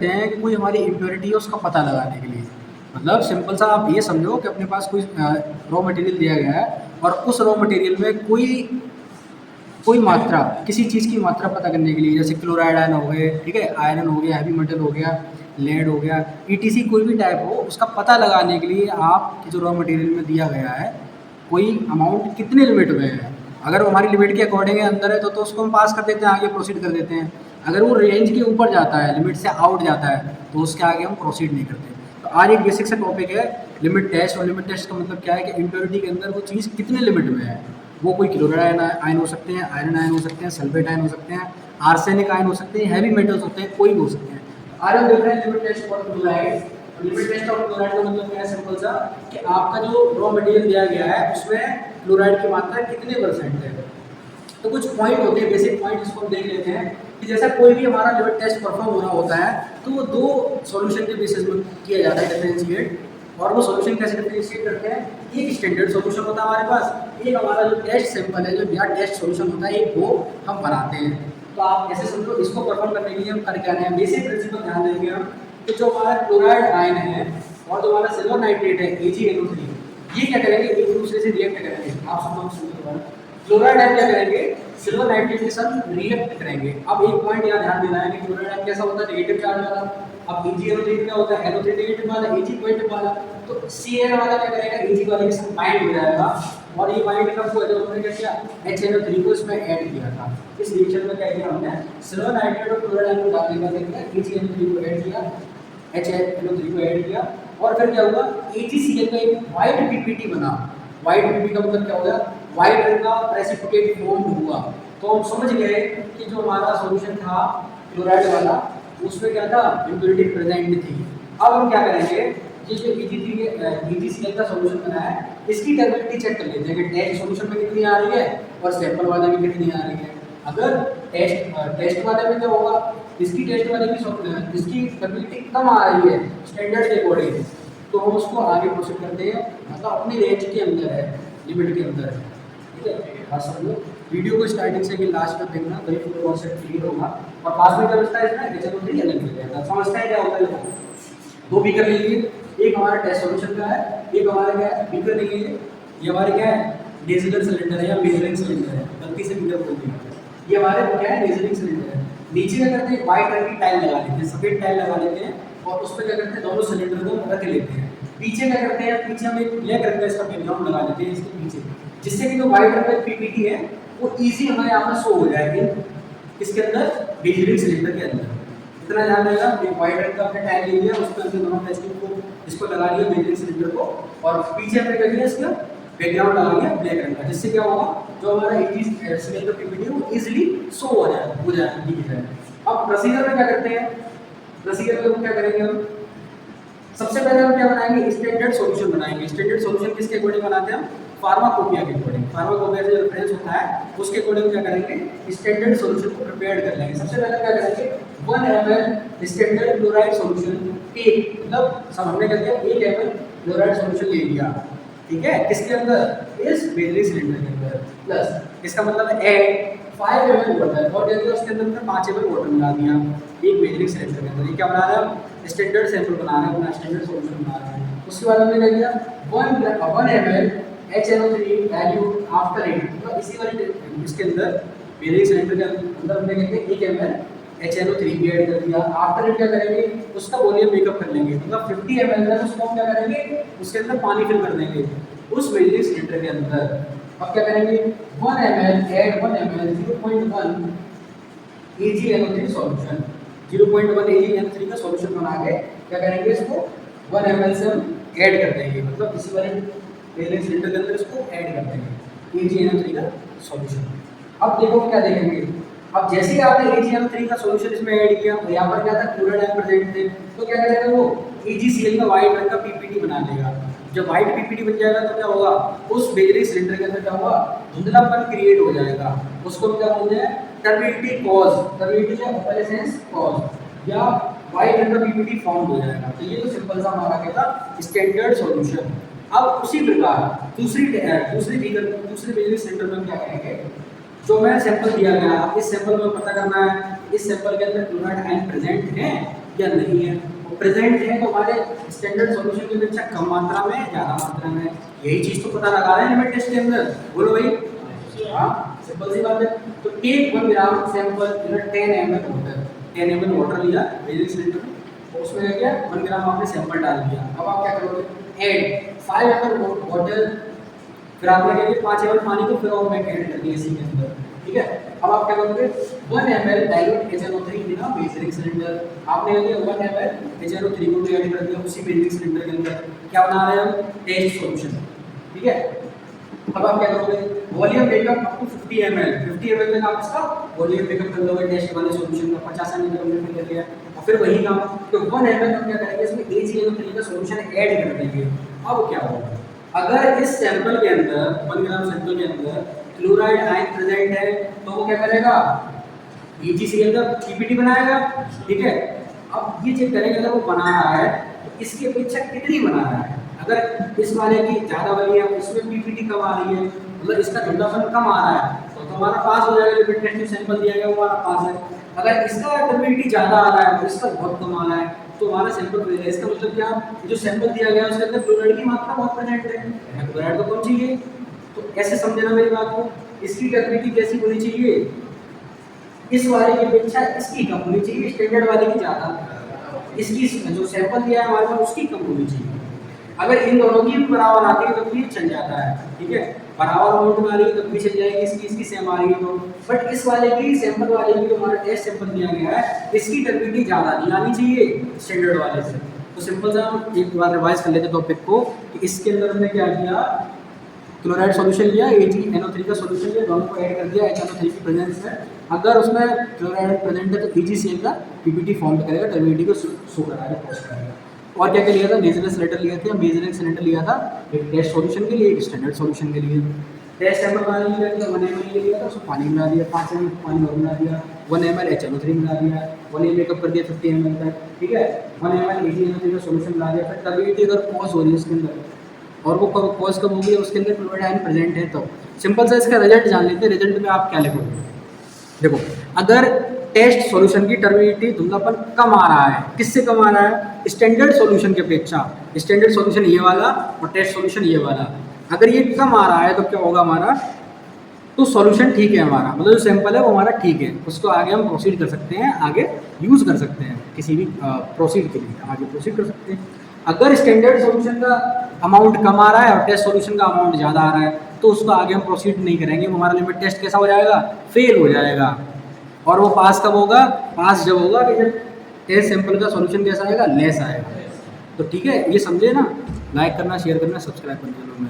हैं कि कोई हमारी इम्प्योरिटी है उसका पता लगाने के लिए। मतलब सिंपल सा आप ये समझो कि अपने पास कोई रॉ मटेरियल दिया गया है और उस रॉ मटेरियल में कोई कोई मात्रा, किसी चीज़ की मात्रा पता करने के लिए, जैसे क्लोराइड आयन हो गए, ठीक है, आयरन हो गया, हैवी मेटल हो गया, लेड हो गया, ईटीसी कोई भी टाइप हो, उसका पता लगाने के लिए आप जो रॉ मटेरियल में दिया गया है कोई अमाउंट कितने लिमिट में है, अगर वो हमारी लिमिट के अकॉर्डिंग अंदर है तो उसको हम पास कर देते हैं, आगे प्रोसीड कर देते हैं। अगर वो रेंज के ऊपर जाता है, लिमिट से आउट जाता है, तो उसके आगे हम प्रोसीड नहीं करते। तो आज एक बेसिक सा टॉपिक है लिमिट टेस्ट। और लिमिट टेस्ट का मतलब क्या है कि इम्प्योरिटी के अंदर वो चीज़ कितने लिमिट में है। वो कोई क्लोराइड आयन हो सकते हैं, आयरन आयन हो सकते हैं, सल्फेट आयन हो सकते हैं, आर्सेनिक आयन हो सकते हैं, हैवी मेटल्स होते हैं, कोई भी हो सकते हैं। आज हम देख रहे हैं limit test for chloride. Limit test of chloride का मतलब क्या है, सिंपल सा कि आपका जो रॉ मटेरियल दिया गया है उसमें क्लोराइड की मात्रा कितने परसेंट है। तो कुछ पॉइंट होते हैं, बेसिक पॉइंट, जिसको हम देख लेते हैं कि जैसा कोई भी हमारा लिमिट टेस्ट परफॉर्म होना होता है तो वो दो सॉल्यूशन के बेसिस में किया जाता है, डिफरेंशिएट। और वो सॉल्यूशन कैसे डिफरेंशिएट करते हैं, एक स्टैंडर्ड सॉल्यूशन होता है हमारे पास, एक हमारा जो टेस्ट सैंपल है, जो बिना टेस्ट सॉल्यूशन होता है, एक वो हम बनाते हैं। तो आप ऐसे समझो, इसको परफॉर्म करने के लिए हम कर क्या रहे हैं, बेसिक प्रिंसिपल ध्यान देंगे हम कि जो हमारा क्लोराइड आयन है और जो हमारा सिल्वर नाइट्रेट है AgNO3, ये क्या करेंगे, एक दूसरे से रिएक्ट करेंगे। आप समझो, क्लोराइड आयन क्या करेंगे, सिल्वर नाइट्रेट के साथ रिएक्ट करेंगे। अब एक पॉइंट यहाँ ध्यान देना है कि क्लोराइड आयन कैसा होता है, नेगेटिव चार्ज वाला। अब AgNO3 क्या होता है, NO3 नेगेटिव वाला, Ag पॉजिटिव वाला। तो Cl वाला क्या करेगा, Ag वाले के साथ बाइंड हो जाएगा। और ये बाइंड कब हुआ, जब हमने क्या किया, HNO3 को इसमें ऐड किया था। इस रिएक्शन में क्या किया हमने, सिल्वर नाइट्रेट और क्लोराइड आयन को डालने का क्या किया, AgNO3 को ऐड किया, HNO3 को ऐड किया। और फिर क्या हुआ, AgCl का एक व्हाइट पीपीटी बना। व्हाइट पीपीटी का मतलब क्या हो गया, व्हाइट रंग का प्रेसिपिटेट फॉर्म हुआ। तो हम समझ गए कि जो हमारा सॉल्यूशन था क्लोराइड वाला, उसमें क्या था, इम्प्योरिटी प्रेजेंट थी। अब हम क्या करेंगे, ये जो AgCl का सॉल्यूशन बना है, इसकी टर्बिडिटी चेक कर लेते हैं कि टेस्ट सॉल्यूशन में कितनी आ रही है और सैंपल वाले में कितनी आ रही है। अगर टेस्ट वाले में क्या होगा, इसकी टेस्ट वाले की इसकी टर्बिडिटी कम आ रही है स्टैंडर्ड के अकॉर्डिंग, तो हम उसको आगे प्रोसीड करते हैं, मतलब अपनी रेंज के अंदर है, लिमिट के अंदर है। ठीक है, बात समझो। वीडियो को स्टार्टिंग से कि लास्ट तक देखना, तभी पूरा कॉन्सेप्ट क्लियर होगा। और पास में क्या बचता है इसमें, HNO3 अलग मिल जाएगा। समझते हैं क्या होता है। दो बीकर ले लिए, एक हमारा टेस्ट सॉल्यूशन का है, एक हमारा क्या है, बीकर ले लिए। ये हमारे क्या है, डेजिलर सिलेंडर है या मेजरिंग सिलेंडर है, गलती से बीकर बोल दिया। ये हमारे क्या है, मेजरिंग सिलेंडर है। नीचे क्या करते हैं, व्हाइट रंग की टाइल लगा लेते हैं, सफेद टाइल लगा लेते हैं, और उस पर क्या करते हैं, दोनों सिलेंडर को रख लेते हैं। पीछे क्या करते हैं, पीछे हम एक ब्लैक रंग का इसका बैकग्राउंड लगा देते हैं इसके पीछे, जिससे कि जो व्हाइट रंग का पीपीटी है वो इजी हमारे यहाँ पर शो हो जाएगी इसके अंदर, मेजरिंग सिलेंडर के अंदर। इतना ध्यान रहेगा, एक व्हाइट रंग का आपने टाइल ले लिया, उसके अंदर दोनों टेस्टिंग को इसको लगा लिया मेजरिंग सिलेंडर को, और पीछे हमने कर लिया इसका बैकग्राउंड लगा लिया ब्लैक रंग का, जिससे क्या होगा, जो हमारा सिलेंडर पीपीटी है वो इजीली शो हो जाएगा, दिख जाएगा। अब प्रोसीजर में क्या करते हैं, प्रोसीजर में क्या करेंगे हम, सबसे पहले हम क्या बनाएंगे, स्टैंडर्ड सॉल्यूशन बनाएंगे। स्टैंडर्ड सॉल्यूशन किसके अकॉर्डिंग बनाते हैं हम, फार्माकोपिया के अकॉर्डिंग। फार्माकोपिया से जो रेफरेंस होता है उसके अकॉर्डिंग क्या करेंगे, स्टैंडर्ड सॉल्यूशन को प्रिपेयर कर लेंगे। सबसे पहले क्या करेंगे, 1 ml स्टैंडर्ड क्लोराइड सॉल्यूशन, एक मतलब सब हमने क्या किया, 1 ml क्लोराइड सॉल्यूशन ले लिया, ठीक है, किसके अंदर, इस मेजरिंग सिलेंडर के अंदर। प्लस इसका मतलब ऐड 5 ml वाटर, और देखिए उसके अंदर 5 ml वाटर मिला दिया एक मेजरिंग सिलेंडर के अंदर। ये क्या बना रहे हैं, स्टैंडर्ड सैंपल बना रहे हैं, अपना स्टैंडर सॉल्यूशन बना रहे हैं। उसके बाद हमने क्या किया, 1 ml HNO3 value after it, मतलब इसी वाले इसके अंदर मेजरिंग सिलेंडर के अंदर हमने क्या किया, 1 ml HNO3 भी ऐड कर दिया। आफ्टर इट क्या करेंगे, उसका वॉल्यूम मेकअप कर लेंगे, मतलब 50 ml है, उसको हम क्या करेंगे, उसके अंदर पानी फिल कर देंगे उस मेजरिंग सिलेंडर के अंदर। अब क्या करेंगे, 1 ml add 1 ml 0.1 AgNO3 solution, 0.1 AgNO3 का सॉल्यूशन बना के क्या करेंगे, इसको 1 ml से हम ऐड कर देंगे, मतलब इसी वाले मेजरिंग सिलेंडर के अंदर इसको ऐड कर देंगे AgNO3 का सॉल्यूशन। अब देखो क्या देखेंगे, अब जैसे ही आपने AgNO3 का सॉल्यूशन इसमें ऐड किया, तो यहाँ पर क्या था, क्लोराइड आयन प्रेजेंट थे, तो क्या करेगा वो, AgCl का व्हाइट रंग का पीपीटी बना देगा। जब व्हाइट पीपीटी बन जाएगा तो क्या होगा, उस मेजरिंग सिलेंडर के अंदर क्या होगा, धुंधलापन क्रिएट हो जाएगा। उसको क्या बोलते हैं, टर्बिडिटी कॉज, टर्बिडिटी या ऑपेलेसेंस कॉज, या व्हाइट रंग का पीपीटी फॉर्म हो जाएगा। तो ये तो सिंपल सा हमारा क्या था, स्टैंडर्ड सॉल्यूशन। अब उसी प्रकार दूसरी मेजरिंग सिलेंडर में क्या करेंगे, जो मैं सैंपल दिया गया, इस सैंपल में पता करना है इस सैंपल के अंदर क्लोराइड आयन प्रेजेंट है या नहीं है, और प्रेजेंट है तो हमारे स्टैंडर्ड सॉल्यूशन की अपेक्षा कम मात्रा में ज़्यादा मात्रा में, यही चीज़ तो पता लगा रहे हैं लिमिट टेस्ट के अंदर। बोलो भाई, हाँ सिंपल सी बात है। तो take 1 gram sample in 10 ml water, 10 ml water लिया मेजरिंग सिलेंडर में, और उसमें क्या किया 1 ग्राम आपने सैंपल डाल दिया। अब आप क्या करोगे, ऐड 5 ml वाटर, फिर आपने क्या किया 5 ml पानी को फिर और मैं ऐड कर दिया इसी के अंदर, ठीक है। अब आप क्या करोगे 1 ml डाइल्यूट HNO3 बिना मेजरिंग सिलेंडर, आपने क्या किया 1 ml HNO3 को भी ऐड कर दिया उसी मेजरिंग सिलेंडर के अंदर। क्या बना रहे हैं हम, टेस्ट सॉल्यूशन, ठीक है। अब आप क्या करोगे, volume makeup up to 50 ml, 50 ml तक आप इसका वॉल्यूम मेकअप कर लोगे टेस्ट वाले सॉल्यूशन का, 50 ml तक हमने कर लिया। और फिर वही काम, तो 1 ml हम क्या करेंगे, इसमें HNO3 का सॉल्यूशन ऐड कर देंगे। अब क्या होगा, अगर इस सैंपल के अंदर 1 ग्राम सैंपल के अंदर क्लोराइड आयन प्रेजेंट है तो वो क्या करेगा, EgCl का पीपीटी बनाएगा, ठीक है। अब ये चेक करेंगे अगर वो बना रहा है तो इसकी अपेक्षा कितनी बना रहा है, अगर इस वाले की ज़्यादा वाली है इसमें पीपीटी कम आ रही है, मतलब इसका धुंधलापन कम आ रहा है तो हमारा पास हो जाएगा, लिमिट टेस्ट में सैंपल दिया गया वो हमारा पास है। अगर इसका टर्बिडिटी ज़्यादा आ रहा है और इसका बहुत कम आ रहा है तो हमारा सैंपल फेल है। इसका मतलब क्या, जो सैंपल दिया गया है उसके अंदर क्लोराइड की मात्रा बहुत प्रेजेंट है, हमें क्लोराइड तो कम चाहिए। तो ऐसे समझना मेरी बात को, इसकी टर्बिडिटी कैसी होनी चाहिए, इस वाले की अपेक्षा इसकी कम होनी चाहिए, स्टैंडर्ड वाले की ज़्यादा, इसकी जो सैंपल दिया है हमारे पास उसकी कम होनी चाहिए। अगर इन दोनों की बराबर आती है तो भी चल जाता है, ठीक है, बराबर अमाउंट में आ रही है तब भी चल जाएगी, इसकी सेम आ रही है तो। बट इस वाले की सैंपल वाले की जो हमारा टेस्ट सैंपल दिया गया है इसकी टर्बिडिटी ज़्यादा नहीं आनी चाहिए स्टैंडर्ड वाले से। तो सिंपल सा हम एक बार रिवाइज कर लेते टॉपिक को कि इसके अंदर हमने क्या किया, क्लोराइड सॉल्यूशन लिया, AgNO3 का सॉल्यूशन लिया, दोनों को ऐड कर दिया HNO3 की प्रेजेंस में। अगर उसमें क्लोराइड प्रेजेंट है तो EgCl का पीपीटी फॉर्म करेगा, टर्बिडिटी को शो कराएगा, पोस्ट करेगा। और क्या क्या लिया था, मेजरिंग सिलेंडर लिया था, मेजरिंग सिलेंडर लिया था एक टेस्ट सॉल्यूशन के लिए, एक स्टैंडर्ड सॉल्यूशन के लिए। टेस्ट सैंपल पानी लिया था 1 ml लिया था, उसको पानी मिला दिया, 5 ml पानी और मिला दिया, 1 ml HNO3 मिला दिया, वॉल्यूम मेकअप कर दिया 50 ml तक, ठीक है। 1 ml AgNO3 का सॉल्यूशन मिला दिया, फिर टर्बिडिटी अगर पॉज हो रही है उसके अंदर और वो पॉज कब होगी, उसके अंदर क्लोराइड आयन प्रेजेंट है तो सिंपल सा इसका रिजल्ट जान लेते हैं। रिजल्ट में आप क्या लिखोगे, देखो अगर टेस्ट सॉल्यूशन की टर्बिडिटी धुंधलापन कम आ रहा है, किससे कम आ रहा है, स्टैंडर्ड सॉल्यूशन की अपेक्षा, स्टैंडर्ड सॉल्यूशन ये वाला और टेस्ट सॉल्यूशन ये वाला, अगर ये कम आ रहा है तो क्या होगा हमारा, तो सॉल्यूशन ठीक है हमारा, मतलब जो सैंपल है वो हमारा ठीक है, उसको आगे हम प्रोसीड कर सकते हैं, आगे यूज़ कर सकते हैं किसी भी प्रोसीड के लिए आगे प्रोसीड कर सकते हैं। अगर स्टैंडर्ड सॉल्यूशन का अमाउंट कम आ रहा है और टेस्ट सॉल्यूशन का अमाउंट ज़्यादा आ रहा है तो उसको आगे हम प्रोसीड नहीं करेंगे, हमारा लिमिट टेस्ट कैसा हो जाएगा, फेल हो जाएगा। और वो पास कब होगा, पास जब होगा कि जब टेस्ट सैंपल का सॉल्यूशन कैसा आएगा, लेस आएगा। तो ठीक है, ये समझे ना, लाइक करना, शेयर करना, सब्सक्राइब करना।